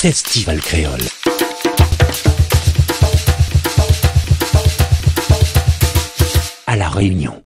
Festival Créole. À La Réunion.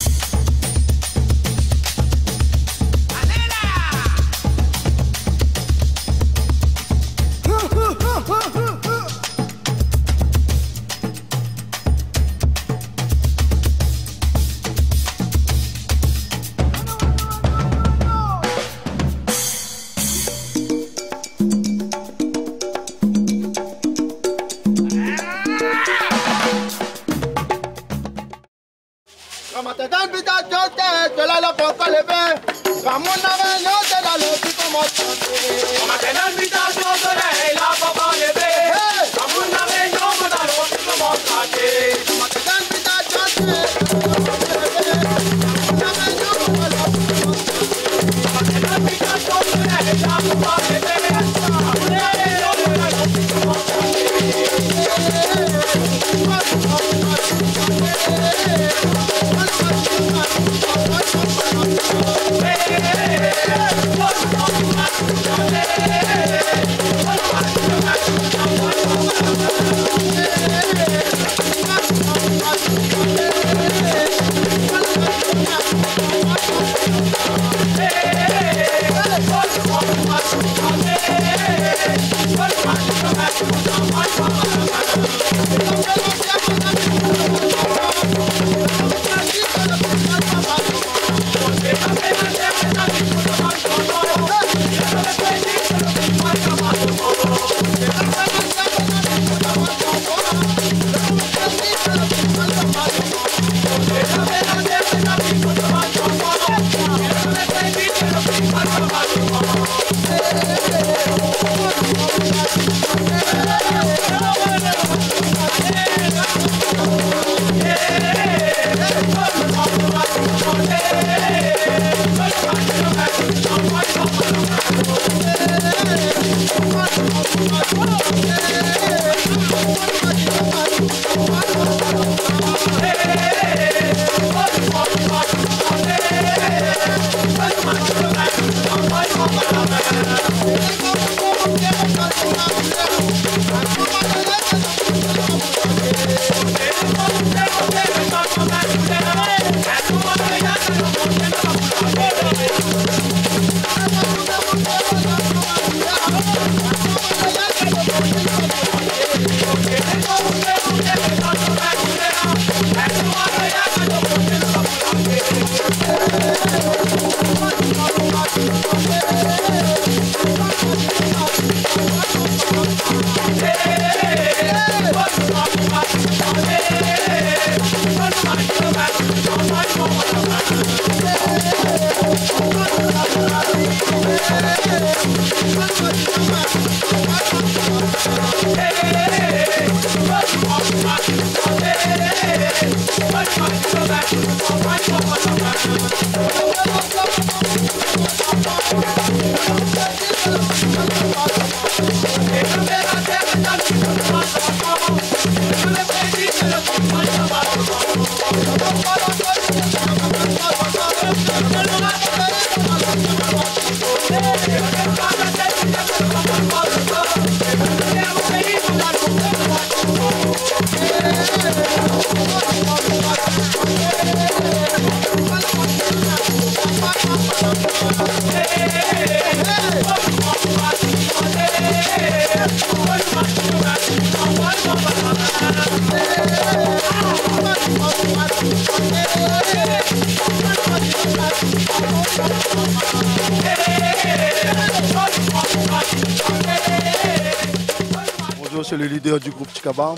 Bonjour, c'est le leader du groupe Chikaba.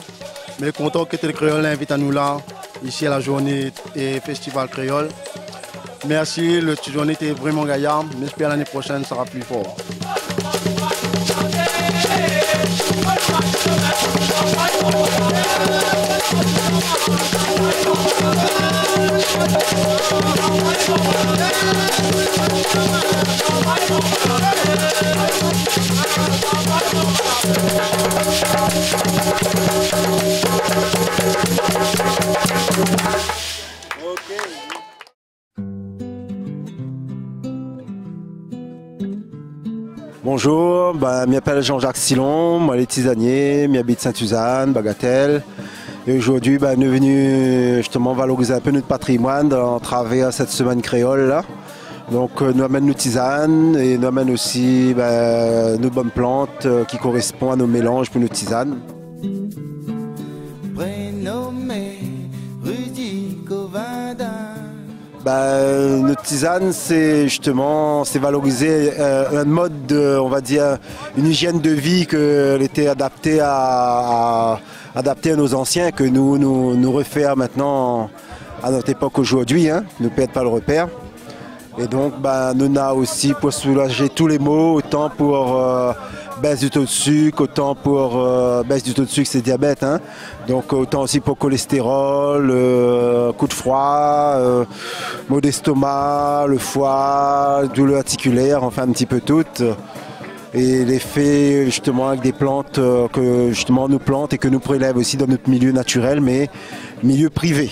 Mais content que Tel Créole l'invite à nous là, ici à la journée et Festival Créole. Merci, le journée était vraiment gaillard. J'espère l'année prochaine ça sera plus fort. Bonjour, je m'appelle Jean-Jacques Silon, moi les tisanier, j'habite Sainte-Suzanne, Bagatelle. Et aujourd'hui, nous sommes venus justement valoriser un peu notre patrimoine à travers cette semaine créole là. Donc nous amènons nos tisanes et nous amènons aussi nos bonnes plantes qui correspondent à nos mélanges pour nos tisanes. Notre tisane, c'est justement valoriser un mode, on va dire, une hygiène de vie qui était adaptée à nos anciens, que nous refaire maintenant à notre époque aujourd'hui, hein, ne perdre pas le repère. Et donc, nous avons aussi pour soulager tous les maux, autant pour baisse du taux de sucre, autant pour baisse du taux de sucre, c'est diabète. Hein. Donc, autant aussi pour cholestérol, coup de froid, maux d'estomac, le foie, douleur articulaire, enfin un petit peu toutes. Et l'effet justement avec des plantes que justement nous plantons et que nous prélèvons aussi dans notre milieu naturel, mais milieu privé.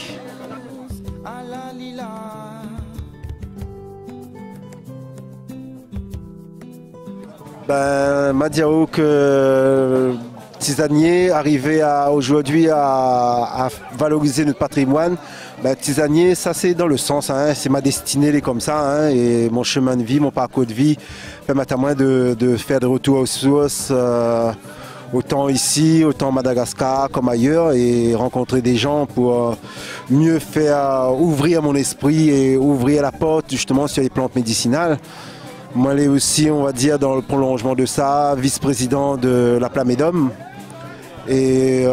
Madiao que tisanier arrivé aujourd'hui à valoriser notre patrimoine. Tisanier, ça c'est dans le sens, hein, c'est ma destinée, elle est comme ça, hein, et mon chemin de vie, mon parcours de vie permet à moi de faire des retours aux sources, autant ici, autant à Madagascar comme ailleurs, et rencontrer des gens pour mieux faire ouvrir mon esprit et ouvrir la porte justement sur les plantes médicinales. Moi, elle est aussi, on va dire, dans le prolongement de ça, vice-président de la Plamédome. Et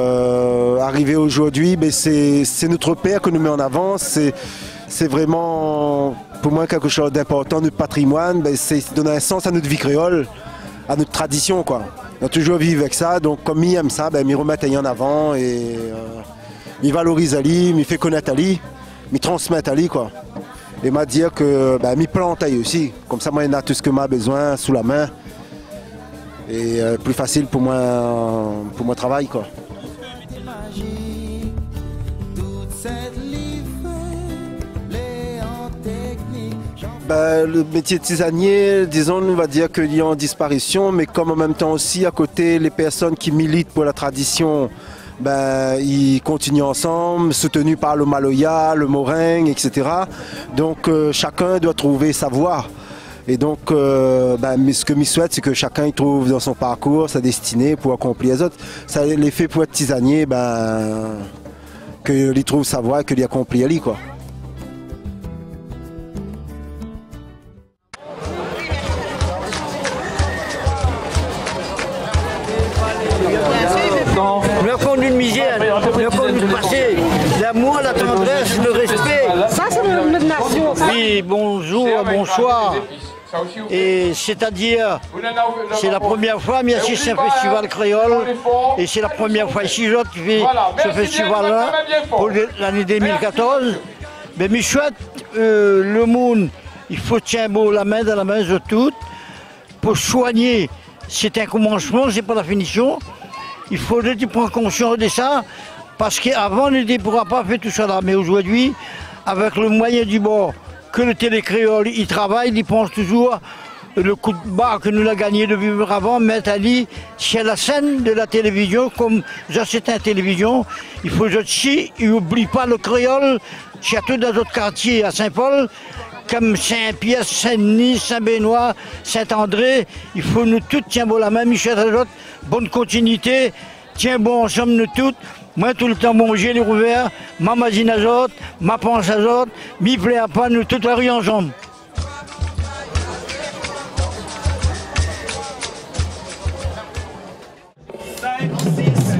arrivé aujourd'hui, c'est notre père que nous met en avant. C'est vraiment, pour moi, quelque chose d'important. Notre patrimoine, c'est donner un sens à notre vie créole, à notre tradition, quoi. On a toujours vécu avec ça, donc comme il aime ça, il remet en avant et il valorise Ali, il fait connaître Ali, il transmet Ali, quoi. Et m'a dit que m'y plante aussi, comme ça moi il a tout ce que m'a besoin sous la main et plus facile pour moi travail, quoi. Le métier de tisanier, disons, on va dire qu'il est en disparition, mais comme en même temps aussi à côté les personnes qui militent pour la tradition, ils continuent ensemble, soutenus par le Maloya, le Morin, etc. Donc chacun doit trouver sa voie. Et donc ce que je souhaite, c'est que chacun y trouve dans son parcours sa destinée pour accomplir les autres. Ça l'effet pour être tisanier, qu'il trouve sa voie et qu'il y accomplit Ali, quoi. Le compte d'une misère, le compte du passé, l'amour, la tendresse, le respect. Ça, c'est notre nation. Oui, bonjour, bonsoir. Et c'est-à-dire, c'est la première fois, mais ici c'est un festival créole. Et c'est la première fois ici, je fais ce festival-là pour l'année 2014. Mais je souhaite le monde, il faut tenir beau la main dans la main de toutes pour soigner. C'est un commencement, c'est pas la finition. Il faudrait prendre conscience de ça, parce qu'avant, on ne pourra pas faire tout ça là. Mais aujourd'hui, avec le moyen du bord, que le télécréole, il travaille, il pense toujours le coup de barre que nous l'a gagné depuis avant, mettre Ali sur la scène de la télévision, comme ça c'est une télévision. Il faut aussi, il n'oublie pas le créole, surtout dans d'autres quartiers à Saint-Paul, comme Saint-Pierre, Saint-Denis, Saint-Benoît, Saint-André. Il faut nous tous tiens bon la main, Michel Azot, bonne continuité, tiens bon ensemble nous tous. Moi tout le temps bon j'ai les ouverts, ma magine Azot, ma pense Azot, m'y plaît à pas nous toute la rue ensemble.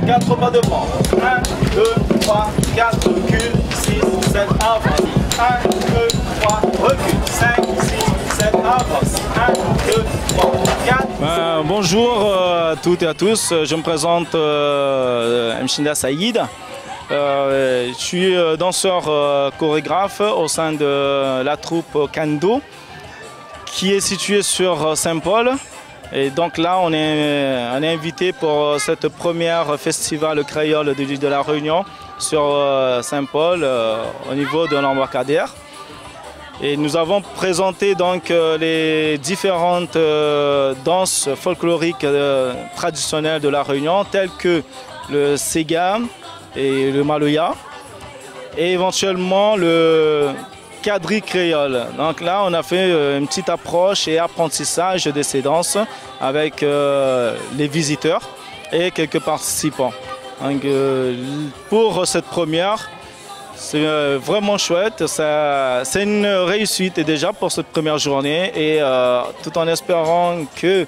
4 pas de bras. 1, 2, 3, 4, recule, 6, 7, avance. 1, 2, 3, recule, 5, 6, 7, avance. 1, 2, 3, 4. Bonjour à toutes et à tous, je me présente Mchinda Saïd. Je suis danseur chorégraphe au sein de la troupe Kando qui est située sur Saint-Paul. Et donc là, on est invité pour cette première festival créole de l'île de la Réunion sur Saint-Paul au niveau de l'embarcadère. Et nous avons présenté donc les différentes danses folkloriques traditionnelles de la Réunion, telles que le Sega et le Maloya, et éventuellement le quadrille créole. Donc là, on a fait une petite approche et apprentissage de ces danses avec les visiteurs et quelques participants. Donc, pour cette première, c'est vraiment chouette. C'est une réussite déjà pour cette première journée et tout en espérant que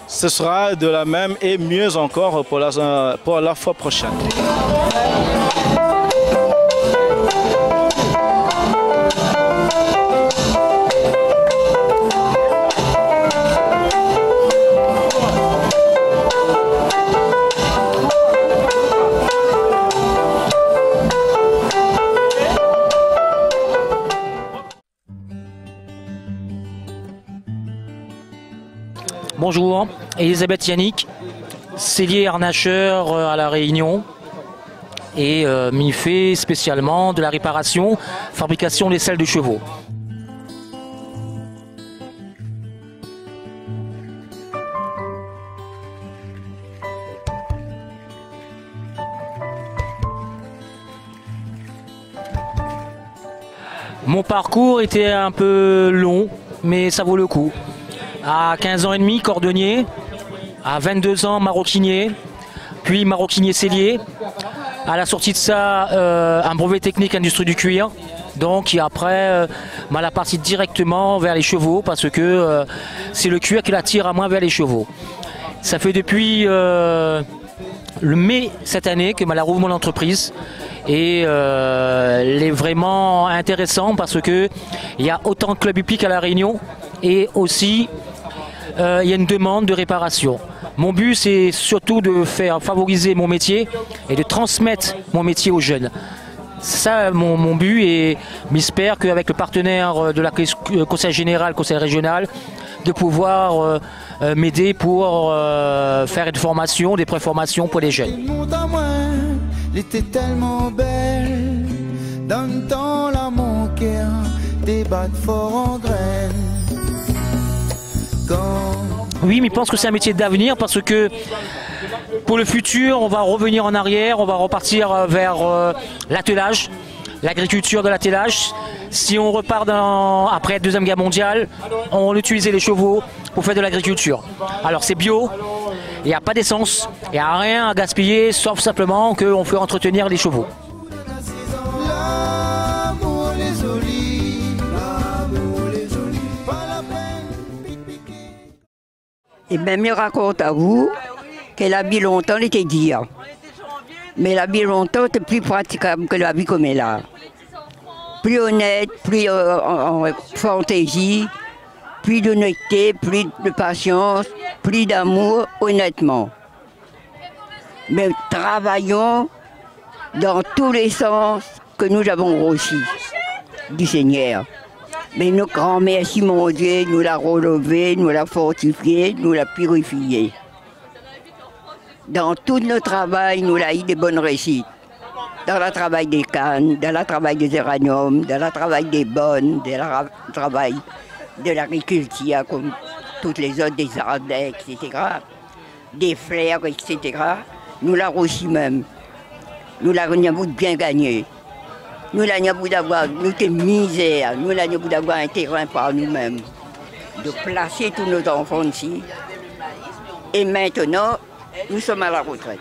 ce sera de la même et mieux encore pour la fois prochaine. Bonjour, Elisabeth Yannick, sellier harnacheur à La Réunion et m'y fait spécialement de la réparation, fabrication des selles de chevaux. Mon parcours était un peu long, mais ça vaut le coup. À 15 ans et demi, cordonnier. À 22 ans, maroquinier. Puis maroquinier sellier. À la sortie de ça, un brevet technique industrie du cuir. Donc, et après, la partie directement vers les chevaux parce que c'est le cuir qui l'attire à moi vers les chevaux. Ça fait depuis le mai cette année que la rouvre mon entreprise. Et elle est vraiment intéressant parce que il y a autant de clubs hippiques à La Réunion et aussi il y a une demande de réparation. Mon but, c'est surtout de faire favoriser mon métier et de transmettre mon métier aux jeunes. C'est ça mon but et j'espère qu'avec le partenaire de la Conseil général, Conseil régional, de pouvoir m'aider pour faire une formation, des préformations pour les jeunes. Elle était tellement belle, dans le temps la manquait, des battes fort en graines. Oui, mais je pense que c'est un métier d'avenir parce que pour le futur, on va revenir en arrière, on va repartir vers l'attelage, l'agriculture de l'attelage. Si on repart après la Deuxième Guerre mondiale, on utilisait les chevaux pour faire de l'agriculture. Alors c'est bio, il n'y a pas d'essence, il n'y a rien à gaspiller, sauf simplement qu'on fait entretenir les chevaux. Et bien, je raconte à vous qu'elle a bien longtemps, elle était dire. Mais la vie longtemps, c'est plus praticable que la vie comme elle a. Plus honnête, plus en fantaisie, plus d'honnêteté, plus de patience, plus d'amour, honnêtement. Mais travaillons dans tous les sens que nous avons reçus du Seigneur. Mais nos grands merci, mon Dieu, nous l'a relevé, nous l'a fortifié, nous l'a purifié. Dans tout notre travail, nous l'a eu des bonnes réussites. Dans le travail des cannes, dans le travail des uraniums, dans le travail des bonnes, dans le travail de l'agriculture, comme toutes les autres, des arbres, etc., des fleurs, etc. Nous l'avons reçu même. Nous l'avons bien gagné. Nous l'avons d'avoir notre misère, nous l'avons d'avoir un terrain par nous-mêmes, de placer tous nos enfants ici. Et maintenant, nous sommes à la retraite.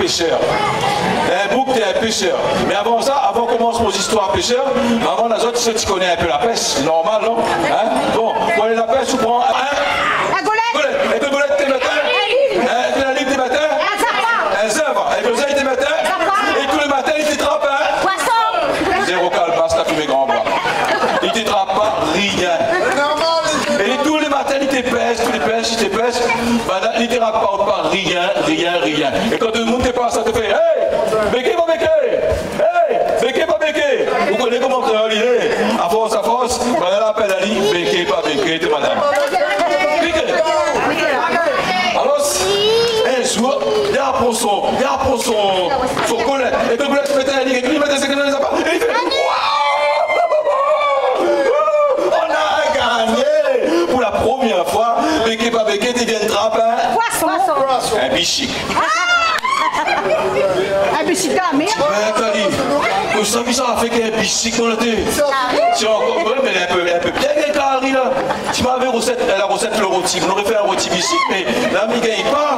pêcheur. Un bouc, t'es un pêcheur. Mais avant ça, avant qu'on commence nos histoires pêcheurs, avant les autres, tu connais un peu la pêche, c'est normal, non? Hein? Bon, pour aller la pêche, tu prends un golette. Et puis golette, t'es matin. Un livre, t'es matin. Un zèbre. Et puis t'es matin. Et tous les matins, il t'étrape un poisson. Zéro calebasse, t'as fumé grand bras. Il t'étrape pas rien. Et tous les matins, il t'épaisse, il t'épaisse. Il t'étrape pas rien. Et quand tout le monde te passe, ça te fait hey, béquet, pas béquet. Hey, béquet, pas béquet. Vous connaissez comment créole il est. À force, madame l'appelle à lui, béquet, pas béquet, t'es madame. Béquet. Alors, un jour, il apprend son collet. Et puis, il mettait un lit, et puis il mettait ses canaux, et il fait on a gagné. Pour la première fois, béquet, pas béquet, tu viens de trapper. Poisson. Un bichic. Un bichic dans la mer. Vous savez ça a fait qu'un bichic dans la tête. C'est encore bon, mais elle est un peu bien carrée là. Tu m'avais la recette le rôti. On aurait fait un rôti bichic, mais là, il ne gagne pas.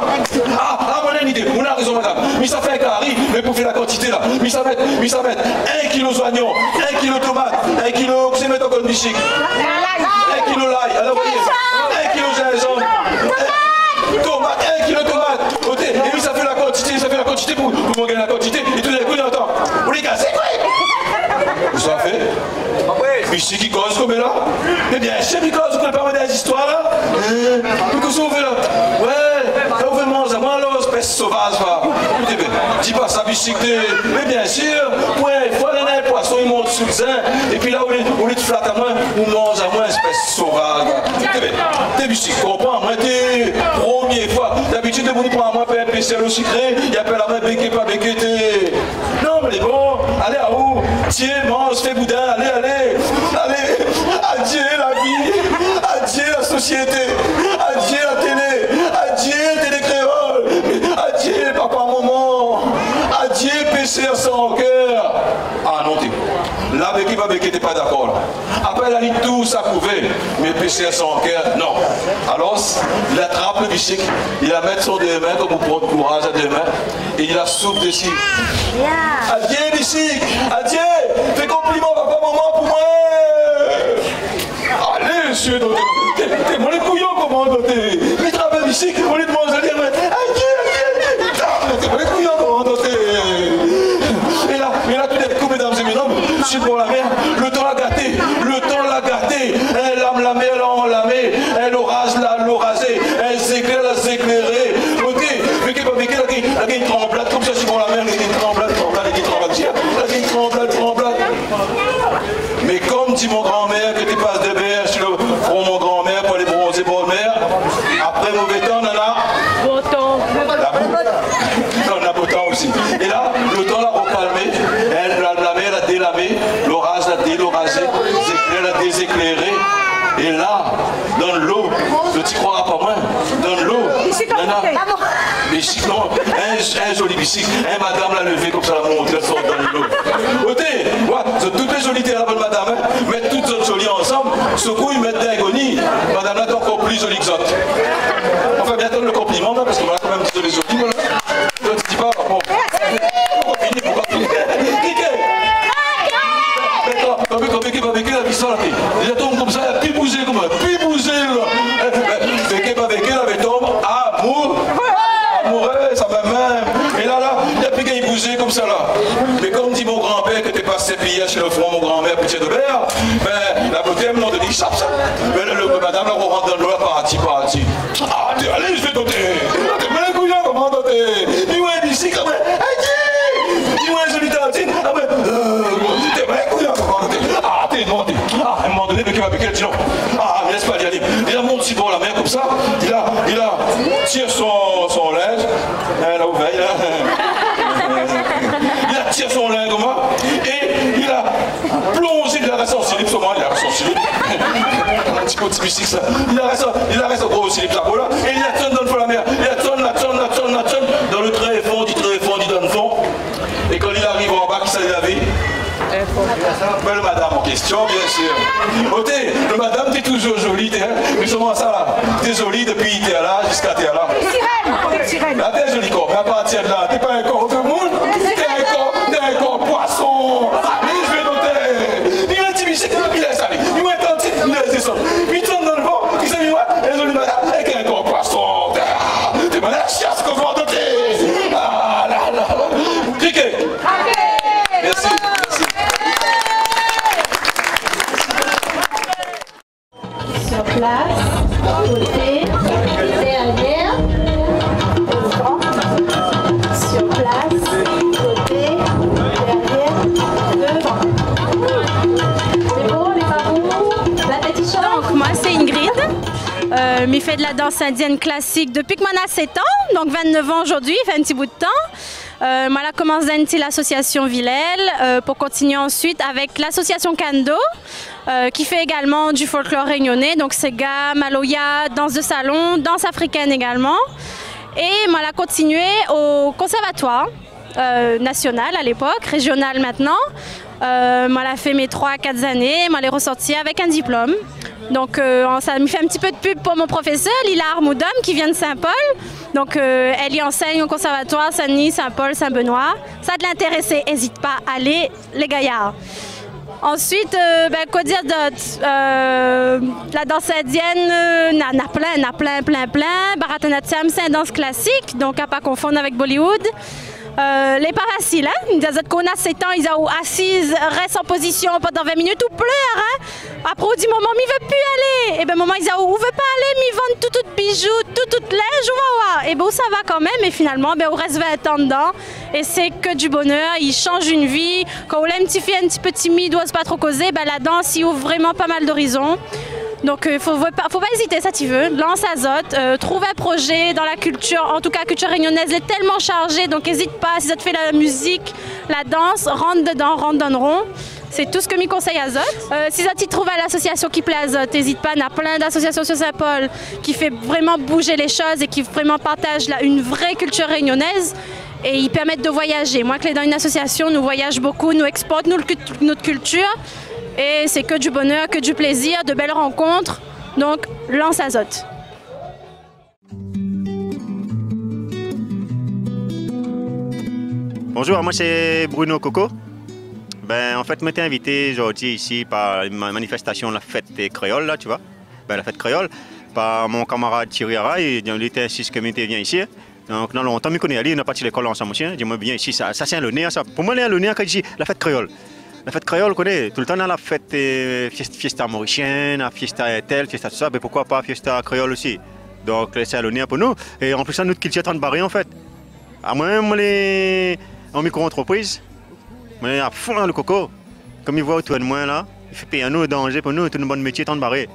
Ah, on a une idée. On a raison, madame. Mais ça fait un carré, mais pour faire la quantité là. Mais ça met 1 kilo d'oignons, 1 kilo de tomates, 1 kilo, c'est mettre encore une bichic. 1 kilo l'ail. Alors, vous voyez, 1 kilo de gingembre. Tomate, 1 kilo de tomates. le monde gagne la quantité, et tout d'un coup, il entend. On les gars, c'est quoi? Vous savez fait? Mais c'est qui cause comme là? Eh bien, c'est qui cause qu'on parle des histoires là? Mais qu'est-ce qu'on fait là? Ouais, on fait manger à moi, là, espèce sauvage, va. Dis pas ça, bicycle. Mais bien sûr, ouais, il faut aller dans les poissons, ils montent sous le sein, et puis là, on les flatte à moi, on mange à moi, espèce sauvage. T'es bicycle, comprends? Moi, t'es première fois. D'habitude, vous prend à moi, un PCR au sucré, il appelle à moi, béquet, pas béquet, t'es. Non, mais bon, allez à où? Tiens, mange, fais boudin, allez, allez. Allez, adieu la vie, adieu la société, adieu la télé, adieu Télé Créole, adieu papa, maman, adieu PCR sans cœur. Ah non, là, Béki, t'es pas d'accord. Après, la ligne tout ça pouvait, mais PCR sans cœur, non. Alors, il attrape le bicycle, il la met sur deux mains, comme vous prenez courage à deux mains, et il la souffle dessus. Adieu, bicycle, adieu, fais compliment, papa, maman, pour moi. Allez, monsieur, t'es mon les couillons, comment t'es? Mais travaille ici, on les demande à dire, adieu, t'es mon les couillons, comment t'es? Et là, tout d'un coup, mesdames et messieurs, monsieur pour la mer, le temps l'a gâté, elle lame la mer, elle l'a met, elle l'orage, l'oragé, elle s'éclaire, elle s'éclairé. Ok, mais qu'est-ce que la gagne tremblade, comme ça, je suis pour la mer, la gagne tremblade, mais comme dit mon grand-mère que tu passes de berge sur le front mon grand-mère pour aller bronzer pour le mer, après mauvais temps, on en a beau temps. On a beau temps aussi. Et là, le temps l'a recalmé, la mer l'a délamé, l'orage l'a déloragé, l'éclair l'a déséclairé. Et là, dans l'eau, tu ne croiras pas moins, dans l'eau, mais non, un joli bicycle, madame l'a levé comme ça, la montre, elle sort dans l'eau. Côté, ouais, toutes les jolies la bonne madame, mettent toutes autres jolies ensemble, ce coup ils mettent d'agonie, madame là est encore plus jolie que les autres. On va bien attendre le compliment, là, parce qu'on va quand même dire les jolies, voilà. Tu dis pas, bon. Pourquoi finir? Béquet, la pistole, il tombe comme ça, il a pu bouger comme ça, puis bouger là. Béquet, la tombe, amoureux, ça va même. Et là, il a pu qu'il bouger comme ça là. Mais comme dit mon grand-père que t'es passé pillé chez le front, mon grand-mère, petit de berre, ben, la beauté, elle m'a dit, ça. Madame, là, on rentre dans l'eau, parti. Ah, allez, je vais doter. T'es mal couillon, comment doter? Il m'a dit, si, quand même. Il m'a joli tantine. Ah, ben, t'es mal couillon, comment doter? Ah, t'es demandé. Ah, à un moment donné, le qui va béquer, dit non. Ah, mais laisse pas y aller. Il a monté dans la mer comme ça. Il a tiré son linge. Là où va, il a tiré son linge comme ça. Et il a plongé, il a resté en slip, sûrement, il a resté en slip. Un petit peu de musique, ça. Il a resté en gros slip, ça, voilà. Et il a tonne dans le fond de la mer. Il a tonne, dans le tréfond, dit dans le fond. Et quand il arrive en bas, qui s'est lavé? Le madame en question, bien sûr. Ôtez, le madame, t'es toujours jolie, mais comment ça là? T'es jolie depuis t'es là jusqu'à t'es là. Sirène. Là, t'es jolie corps, mais à partir de là, t'es pas un corps de monde, t'es un corps poisson. Allez, je vais noter. Il a un petit bicycle, il laisse aller. Il m'a un petit, il laisse descendre. Il tourne dans le vent, il s'est mis, ouais, elle est jolie madame, avec un corps poisson. T'es mal à la chiasse, qu'on va noter. Ah là là. Cliquez. Merci. Sur place, côté, derrière, sur place, côté, derrière, devant. C'est bon, les marrons, la petite chose. Donc, moi, c'est Ingrid. Je fais de la danse indienne classique depuis que moi, j'ai 7 ans, donc 29 ans aujourd'hui, fait un petit bout de temps. Moi, je commence dans l'association Villèle pour continuer ensuite avec l'association Kando qui fait également du folklore réunionnais, donc Sega, Maloya, danse de salon, danse africaine également. Et moi, je continué au conservatoire national à l'époque, régional maintenant. Moi, j'ai fait mes 3 à 4 années, moi, je l'ai ressorti avec un diplôme. Donc, ça me fait un petit peu de pub pour mon professeur, Lila Armoudom, qui vient de Saint-Paul. Donc, elle y enseigne au conservatoire Saint-Denis, Saint-Paul, Saint-Benoît. Ça de l'intéresser, n'hésite pas, allez, les gaillards. Ensuite, quoi dire d'autre? La danse indienne, il y en a plein. Bharatanatyam, c'est une danse classique, donc à pas confondre avec Bollywood. les pas facile, hein? Ils disent qu'on a 7 ans, ils ont assise, reste en position pendant 20 minutes ou pleure, hein? Après, on dit, maman, mais il veut plus aller. Et ben, maman, ils disent, on veut pas aller, mais ils vendent tout bijoux, tout linge, on va voir. Et bon, ça va quand même, et finalement, ben, on reste 20 ans dedans. Et c'est que du bonheur, il change une vie. Quand on a une petite fille un petit peu timide, n'ose pas trop causer, ben, la danse, il ouvre vraiment pas mal d'horizons. Donc il ne faut pas hésiter, ça tu veux. Lance Azote, trouve un projet dans la culture, en tout cas la culture réunionnaise est tellement chargée, donc n'hésite pas, si ça te fait la musique, la danse, rentre dedans, rentre dans le rond. C'est tout ce que m'y conseille Azote. Si ça t'y trouve à l'association qui plaît Azote, n'hésite pas, il y a plein d'associations sur Saint-Paul qui fait vraiment bouger les choses et qui vraiment partagent une vraie culture réunionnaise. Et ils permettent de voyager. Moi, qui est dans une association, nous voyageons beaucoup, nous exportons notre culture. Et c'est que du bonheur, que du plaisir, de belles rencontres. Donc, lance Azote. Bonjour, moi c'est Bruno Coco. En fait, je m'étais invité aujourd'hui ici par une manifestation de la fête des créoles, là, tu vois. La fête créole, par mon camarade Thierry Araï. Il était ainsi que je viens ici. Donc, dans longtemps, je connais Ali, on a parti à l'école ensemble. Dis-moi bien ici, ça c'est un honneur, ça. Pour moi, c'est un honneur quand je dis la fête créole. La fête créole, on connaît, tout le temps dans la fête fiesta mauricienne, la fiesta telle, fiesta tout ça, mais pourquoi pas fiesta créole aussi. Donc c'est un honneur pour nous. Et en plus, ça, notre culture est en train de barrer en fait. À moi-même, en micro-entreprise, on est à fond dans le coco. Comme ils voient autour de moi là, il fait payer nous, danger pour nous, tout le bon métier est en train de barrer.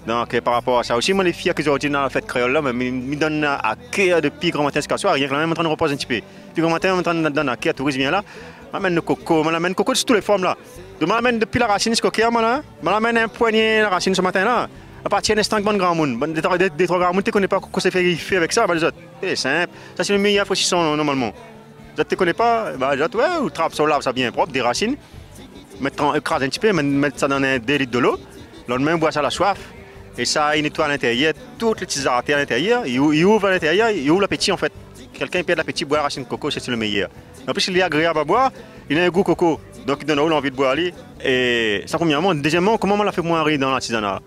Donc par rapport à ça aussi, moi les filles que j'ai aujourd'hui dans la fête créole là, me donnent à cœur depuis grand matin jusqu'à soir, rien que là même en train de reposer un petit peu. Puis grand matin, en train de donner à cœur, tourisme vient là. Je m'amène le coco, je m'amène le coco de toutes les formes là. Je m'amène depuis la racine jusqu'au cœur, je m'amène un poignet la racine ce matin là. À partir d'un instant, bon grand monde. Des trois grands monde, tu ne connais pas comment c'est fait avec ça, les autres. C'est simple. Ça c'est le meilleur fauchisson normalement. Tu ne connais pas, ou trappe sur l'arbre, ça bien propre, des racines. Écrase un petit peu, mettre ça dans un 2 litres de l'eau. Le lendemain, on boit ça à la soif. Et ça, il nettoie à l'intérieur, toutes les petites artères à l'intérieur. Il ouvre à l'intérieur, il ouvre l'appétit en fait. Quelqu'un perd l'appétit, boire la racine de coco, c'est le meilleur. En plus, il est agréable à boire, il a un goût coco. Donc, il donne l'envie de boire. Et ça, premièrement. Deuxièmement, comment on l'a fait moins rire dans l'artisanat?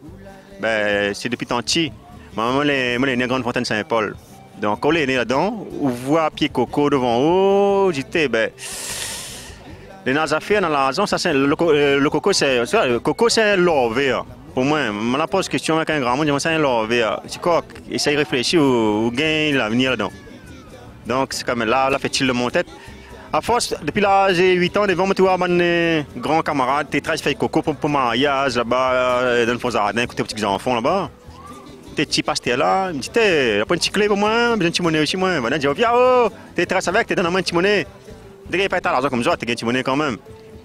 C'est depuis tant petit. Moi, les né à Grande Fontaine Saint-Paul. Donc, quand on est né là-dedans, on voit pied coco devant haut. J'étais, les affaires dans la raison, ça, c'est le coco, c'est l'or vert. Pour moi, je me pose la question avec un grand monde, je me dis, c'est un l'or vert. C'est quoi? Essaye de réfléchir ou gagner l'avenir là-dedans. Donc, c'est comme là, fait-il de mon tête. À force, depuis là, j'ai 8 ans, devant moi, tu vois, mon grand camarade, t'es très fait coco pour mariage là-bas, dans le fond jardin, écouter les petits enfants là-bas. T'es petit pasteur là, il me dit, t'as pas une petite clé pour moi, besoin de petit monnaie aussi, moi. Je dis, viens, oh, t'es très avec, t'es dans la main de petit monnaie. Dès qu'il n'y a pas l'argent comme ça, t'es un petit monnaie quand même.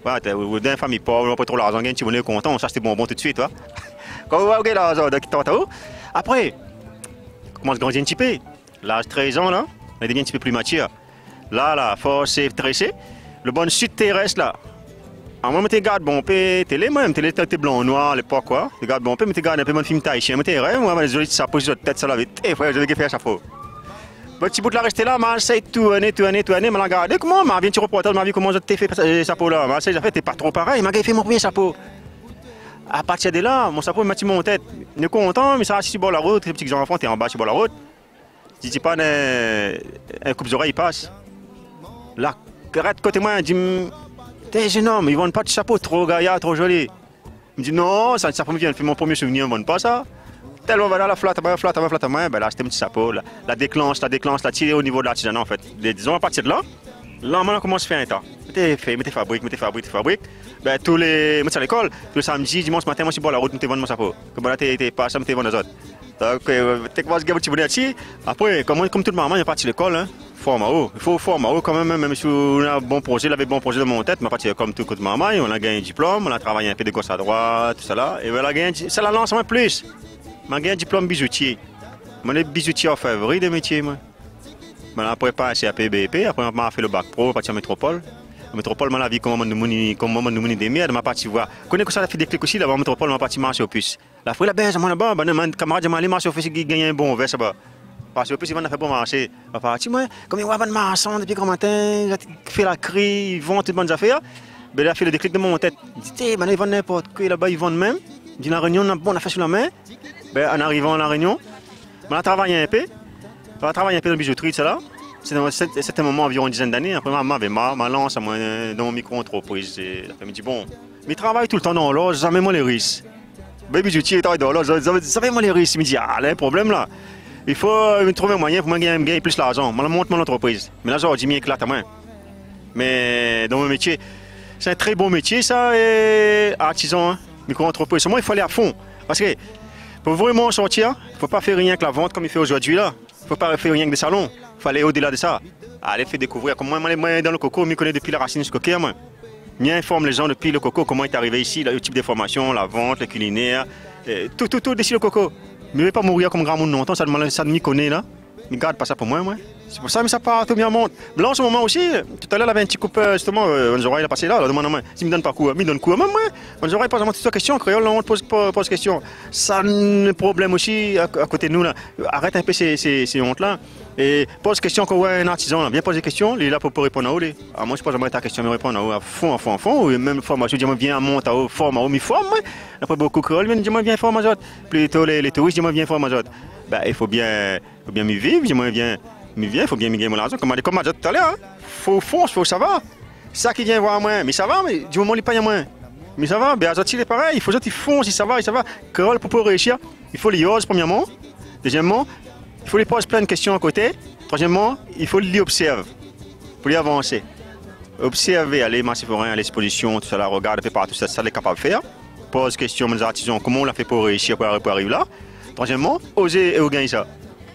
Ouais, t'es dans une famille pauvre, on n'a pas trop l'argent, un petit monnaie content, ça c'était bonbon tout de suite, toi. Quand on voit l'argent, après, on commence à grandir un petit peu. L'âge de 13 ans, là, on devient un petit peu plus mature. Là, faut se tresser. Le bon sud terrestre, là. Alors, moi, je garde bon peu, télé, moi, télé, t'es blanc, noir, à l'époque, quoi. Je garde bon peu, mais je garde un peu mon film tahitien. Moi, rêve, moi, les jolis chapeaux sur la tête, ça la vite. Eh, frère, je vais faire un chapeau. Petit bout de la rester là, mais j'essaie tout année, mais regardez comment, je viens de reporter ma vie, comment je t'ai fait ce chapeau là. Mais j'ai fait, t'es pas trop pareil, je fait mon premier chapeau. À partir de là, mon chapeau, il m'a tiré mon tête. Je suis content, mais ça, si tu bord la route, les petits enfants, t'es en bas, tu bord la route. Si tu pas un coupe d'oreille, il passe. Là, arrête côté moi, il dit, t'es jeune homme, ils vendent pas de chapeau trop gaillard, trop joli. Il me dit, non, ça me vient, mon premier souvenir, ils ne vendent pas ça. Tellement, voilà, la flatte, ben là, c'était un petit chapeau, la déclenche, la tirer au niveau de l'artisanat, en fait. Disons, à partir de là, on commence à faire un temps. Mettez fabrique. Ben, tous les, moi, c'est à l'école, tous les samedis, dimanche matin, moi, je suis bon la route, je vends mon chapeau. Comme là, t'es pas ça, je vends les autres. Donc, t'es commencé à gagner un petit après, comme tout le monde, il est parti à l'école, hein. Il faut former quand même si on a un bon projet, il avait un bon projet dans mon tête, mais parti comme tout le monde, on a gagné un diplôme, on a travaillé un peu de gauche à droite, tout ça là, et voilà, ça la lance un peu plus. J'ai gagné un diplôme bijoutier. Je suis bijoutier en février de métier, moi. Après, j'ai passé à BEP, après, j'ai fait le bac pro, parti en métropole. En métropole, j'ai vu comment on des merdes, je suis parti voir. Je connais que ça a fait des clics aussi, là-bas, en métropole, je suis parti marcher au puce. La fois, la baisse, moi là-bas, mon camarade, je suis allé marcher au puce, il gagné un bon verre, là-bas. Parce que ils vont faire bon marché. Je suis parti, moi, comme ils voient un maçon depuis grand matin, il fait la crie, ils vendent toutes bonnes affaires. Il a fait le déclic de mon tête. Il dit, ils vendent n'importe quoi, là-bas, ils vendent même. Il dit, la réunion, on a fait sur la main. En arrivant à la réunion, on a travaillé un peu. On a travaillé un peu dans la bijouterie, ça là. C'était un moment environ une dizaine d'années. Après, maman avait marre, m'a lancé dans mon micro-entreprise. Elle me dit, bon, mais travaille tout le temps dans l'or, jamais moi les risques. Baby, je tire dans l'or, jamais moi les risques. Il me dit, ah, là, un problème là. Il faut trouver un moyen pour moi gagner plus d'argent. Je monte mon entreprise. Mais là, j'ai mis éclate à moi. Mais dans mon métier, c'est un très bon métier, ça, et artisan, hein, micro-entreprise. Moi, il faut aller à fond. Parce que pour vraiment sortir, il ne faut pas faire rien que la vente comme il fait aujourd'hui là. Il ne faut pas faire rien que des salons. Il faut aller au-delà de ça. Aller faire découvrir. Comme moi, dans le coco, je me connais depuis la racine du coquet, moi. Je informe les gens depuis le coco, comment il est arrivé ici, le type de formation, la vente, le culinaire, tout d'ici le coco. Mais je ne vais pas mourir comme grand monde longtemps, ça me connaît là. Mais garde pas ça pour moi. C'est pour ça que ça part, tout bien monte. Mais là en ce moment aussi, tout à l'heure, il y avait un petit couple, justement, Onzoraï, il a passé là, il demande à moi, s'il me donne pas coup, il me donne coup. Même moi, Onzoraï, pas vraiment toute question, créole, on pose question. Ça, le problème aussi, à côté de nous, là, arrête un peu ces hontes-là. Et pose question quand ouais, un artisan, là, viens poser des questions, il est là pour répondre à eux. Ah, moi, je pose jamais ta question, mais répondre à eux à fond. Ou même formation, je dis, moi, viens, monte à eux, forme à eux, mais forme, moi. Après, beaucoup de créoles, dis, moi, viens, forme à eux. Plutôt les touristes, dis, moi, viens, forme à eux. Ben, il faut bien m'y vivre, dis, moi, viens. Mais il faut bien me gagner mon argent, comme je disais tout à l'heure. Hein. Faut foncer, faut savoir. C'est ça qui vient voir moi. Mais ça va, mais du moment où il paye à moi. Mais ça va, ben il est pareil. Il faut qu'ils foncent, ça va. Créole, pour réussir, il faut les oser, premièrement. Deuxièmement, il faut les poser plein de questions à côté. Troisièmement, il faut les observer pour les avancer. Observer, aller marcher forain, à l'exposition, tout ça, là, regarder, faire partout ça, il est capable de faire. Pose question aux artisans, comment on l'a fait pour réussir, pour arriver là. Troisièmement, oser et gagner ça.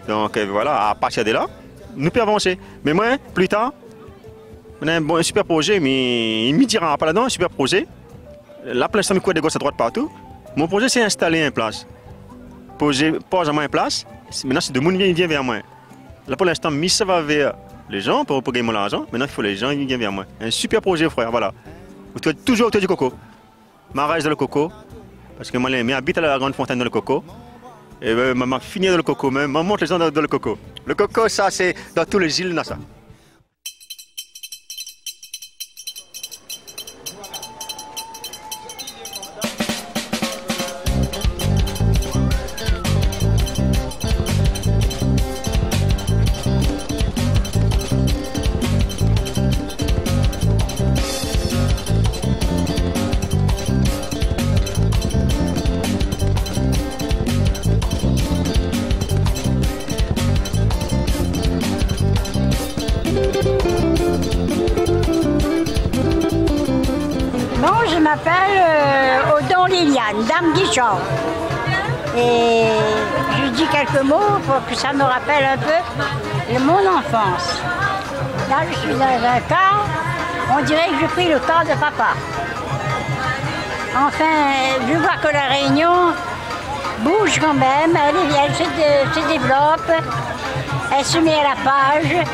Donc voilà, à partir de là, nous pouvons avancer. Mais moi, plus tard, on a un super projet, mais il me dira pas là-dedans, un super projet. Là, pour l'instant, il y a des gosses à droite partout. Mon projet, c'est installer une place. Pose à moi une place. Maintenant, c'est de monde qui vient vers moi. Là, pour l'instant, ça va vers les gens pour gagner mon argent. Maintenant, il faut les gens qui viennent vers moi. Un super projet, frère, voilà. Toujours autour du coco. Je reste dans le coco. Parce que moi, j'habite à la grande fontaine dans le coco. Et maman finit dans le coco, même maman monte les gens dans le coco. Le coco, ça, c'est dans tous les îles, là, ça. Je m'appelle Odon Liliane, Dame Guichard. Et je dis quelques mots pour que ça me rappelle un peu mon enfance. Là, je suis dans un car, on dirait que j'ai pris le corps de papa. Enfin, je vois que la Réunion bouge quand même, elle se développe, elle se met à la page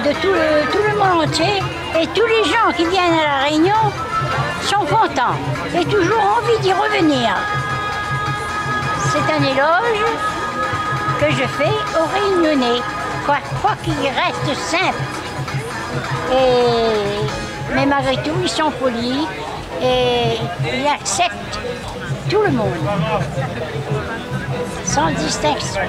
de tout le monde entier. Et tous les gens qui viennent à la Réunion sont contents et toujours envie d'y revenir. C'est un éloge que je fais aux Réunionnais, quoi qu'il reste simple. Mais malgré tout, ils sont polis et ils acceptent tout le monde, sans distinction.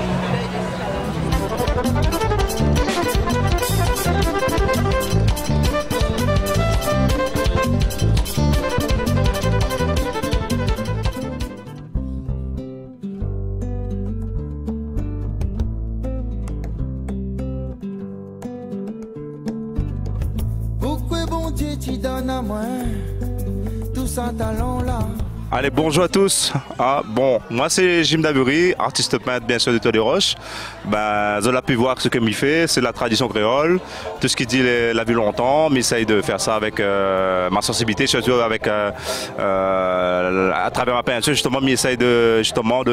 Allez, bonjour à tous. Bon, moi c'est Jim Dabury, artiste peintre bien sûr de Tour des Roches. Ben, vous avez pu voir ce que m'y fait, c'est la tradition créole. Tout ce qui dit l'a vu longtemps, mais j'essaye de faire ça avec ma sensibilité, surtout avec à travers ma peinture justement, mais j'essaye de justement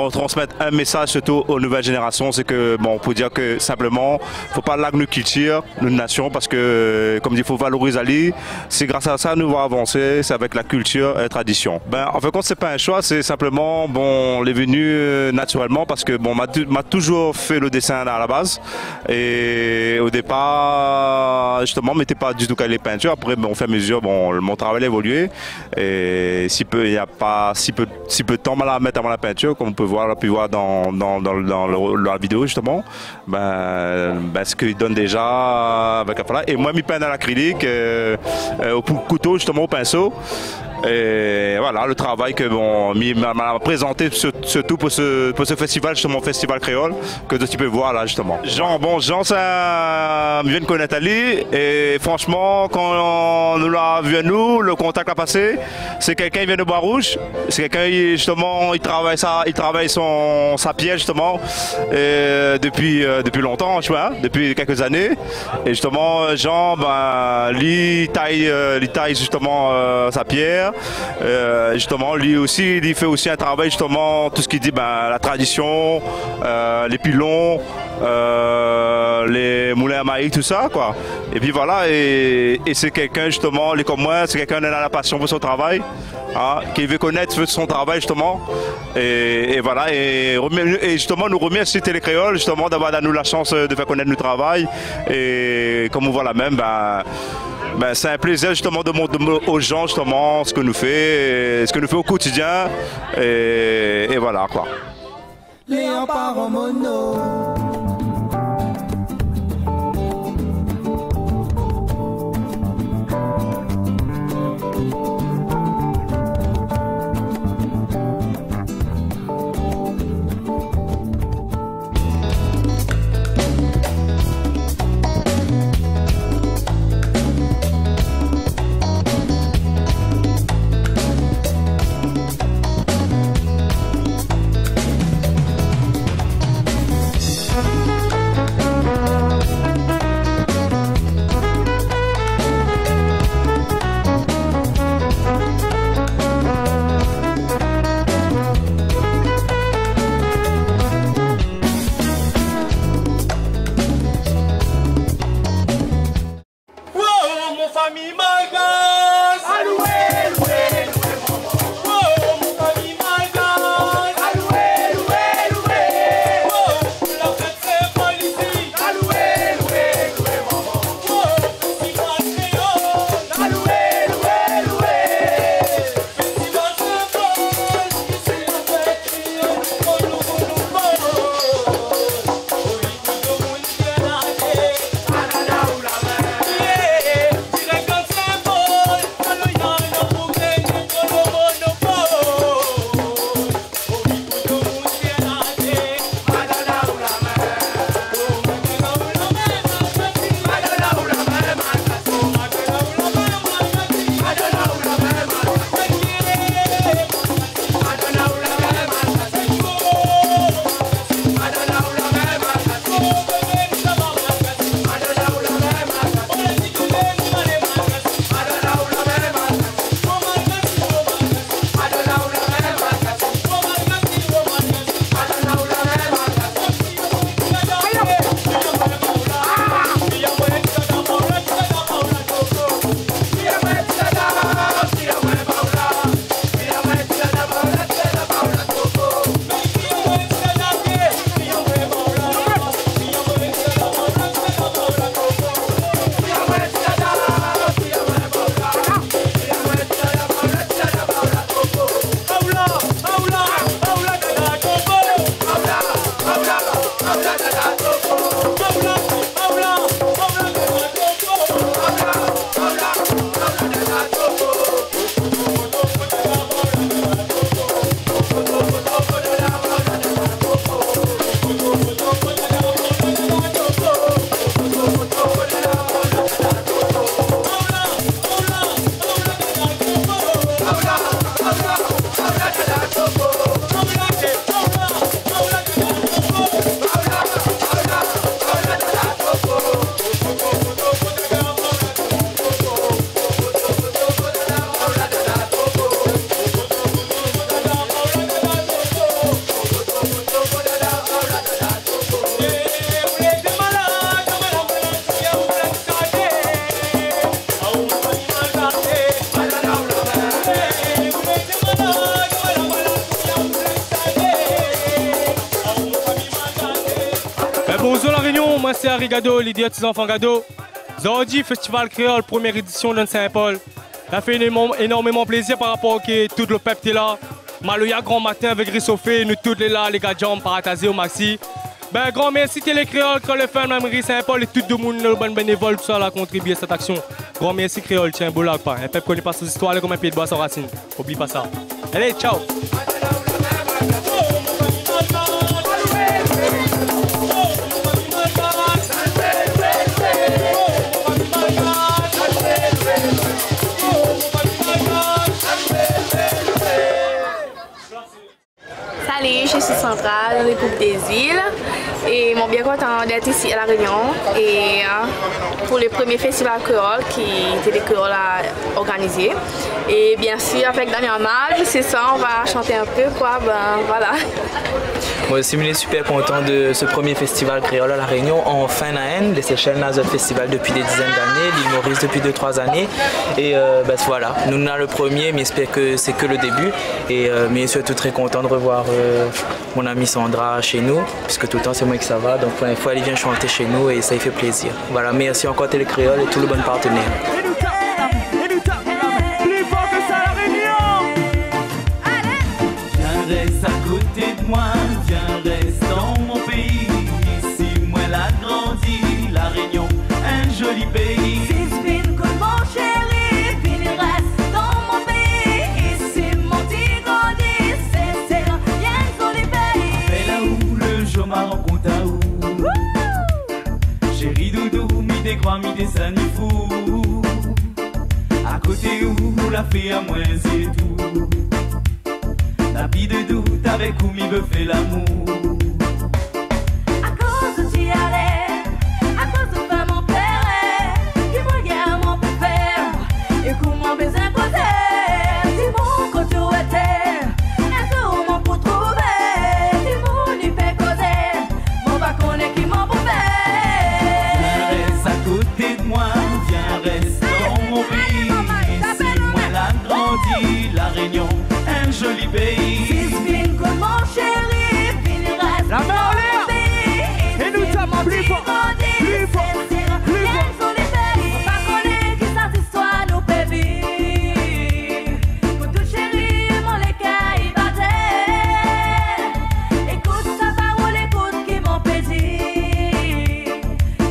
retransmettre un message surtout aux nouvelles générations. C'est que bon, on peut dire que simplement, faut pas laguer nos cultures, nos nations, parce que comme dit, faut valoriser Ali. C'est grâce à ça nous va avancer, c'est avec la culture tradition. Ben, en fait, quand c'est pas un choix, c'est simplement, bon, on est venu naturellement parce que, bon, m'a toujours fait le dessin à la base. Et au départ, justement, je m'étais pas du tout calé peinture. Après, bon, au fur et à mesure, bon, mon travail a évolué. Et il n'y a pas si peu de temps à mettre avant la peinture, comme on peut voir dans la vidéo, justement. Ce qu'il donne déjà avec la. Et moi, je peins à l'acrylique, au couteau, justement, au pinceau. Et voilà le travail que m'a présenté surtout pour ce festival, justement, Festival Créole, que tu peux voir là justement. Jean, ça vient de connaître Ali et franchement quand on nous l'a vu à nous, le contact a passé. C'est quelqu'un qui vient de Bois-Rouge, c'est quelqu'un justement il travaille sa pierre justement depuis longtemps, tu vois, depuis quelques années. Et justement Jean, il taille justement sa pierre. Justement, lui aussi, il fait aussi un travail justement, tout ce qu'il dit, la tradition, les pilons, les moulins à maïs, tout ça, quoi. Et puis voilà, et c'est quelqu'un justement, il est comme moi, c'est quelqu'un qui a la passion pour son travail, hein, qui veut connaître son travail justement, et voilà, et justement nous remercie Télé Créole justement d'avoir donné nous la chance de faire connaître notre travail, et comme on voit là même, c'est un plaisir justement de montrer aux gens justement ce que nous fait au quotidien, et voilà quoi. Léon Paramono. Yeah. Rigado, l'idiot des enfants Gado. Aujourd'hui, Festival Créole, première édition dans Saint-Paul. Ça fait énormément plaisir par rapport à tout le peuple est là. Maloya grand matin avec Rissofé, nous tous les là, les gars jambes, Parataser au maxi. Ben grand merci Télé Créole, Créole FM, la mairie Saint-Paul et tout le monde, le bon bénévole, tout ça a contribué à cette action. Grand merci Créole, tiens, beau là, pas. Un peuple connaît pas ses histoires, comme un pied de bois sans racine. Oublie pas ça. Allez, ciao. Salut, je suis Centrale, le groupe des îles et mon bien content d'être ici à La Réunion et pour le premier festival créole qui était des créoles à organiser. Et bien sûr avec Daniel Mage, c'est ça, on va chanter un peu quoi, ben voilà. Moi aussi, je suis super content de ce premier festival créole à La Réunion. Enfin, les Seychelles dans notre festival depuis des dizaines d'années, l'île Maurice depuis 2-3 années. Et ben, voilà, nous sommes le premier, mais j'espère que c'est que le début. Et mais je suis surtout très content de revoir mon amie Sandra chez nous, puisque tout le temps c'est moi que ça va. Donc pour une fois, elle vient chanter chez nous et ça lui fait plaisir. Voilà, merci encore Télé Créole et tous les bons partenaires. Reste à côté de moi, viens reste dans mon pays. Ici moi la grandi, La Réunion, un joli pays. Si spin comme mon chéri, viens reste dans mon pays. Ici mon petit grandi, c'est rien joli pays. Mais là où le jour m'a rencontré où chéri doudou, mi des croix, mi des années fous. À côté où la fille à moins c'est tout. La vie de doute avec où m'y veut faire l'amour. À cause de t'y aller, à cause de faire mon père, qui voyait mon père, et comment baiser côté. Si mon côté était, un jour mon pour trouver. Si mon y fait causer, mon va connaître qui m'en pour faire. Viens reste à côté de moi, viens reste dans mon pays. Ici moi la grandi, La Réunion, un joli pays. La main en l'air et nous tapons plus fort, plus fort, plus fort. On va connaître qui cette histoire nous fait vivre. Pour tout chéri, mon l'écaille battait. Écoute sa parole, écoute qui m'en fait dire.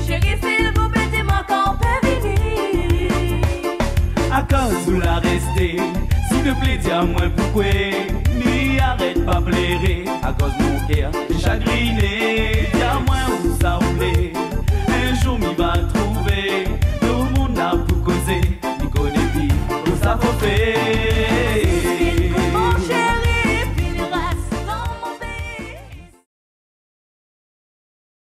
Chéri, s'il vous plaît, dis-moi qu'on peut venir. À cause où la rester, s'il te plaît, dis-moi pourquoi. Ni arrête pas pleurer, à cause mon cœur chagriné. Dis-moi où ça voulait, un jour m'y va trouver. Tout le monde a pour causer, m'y connaît plus, où ça faut faire.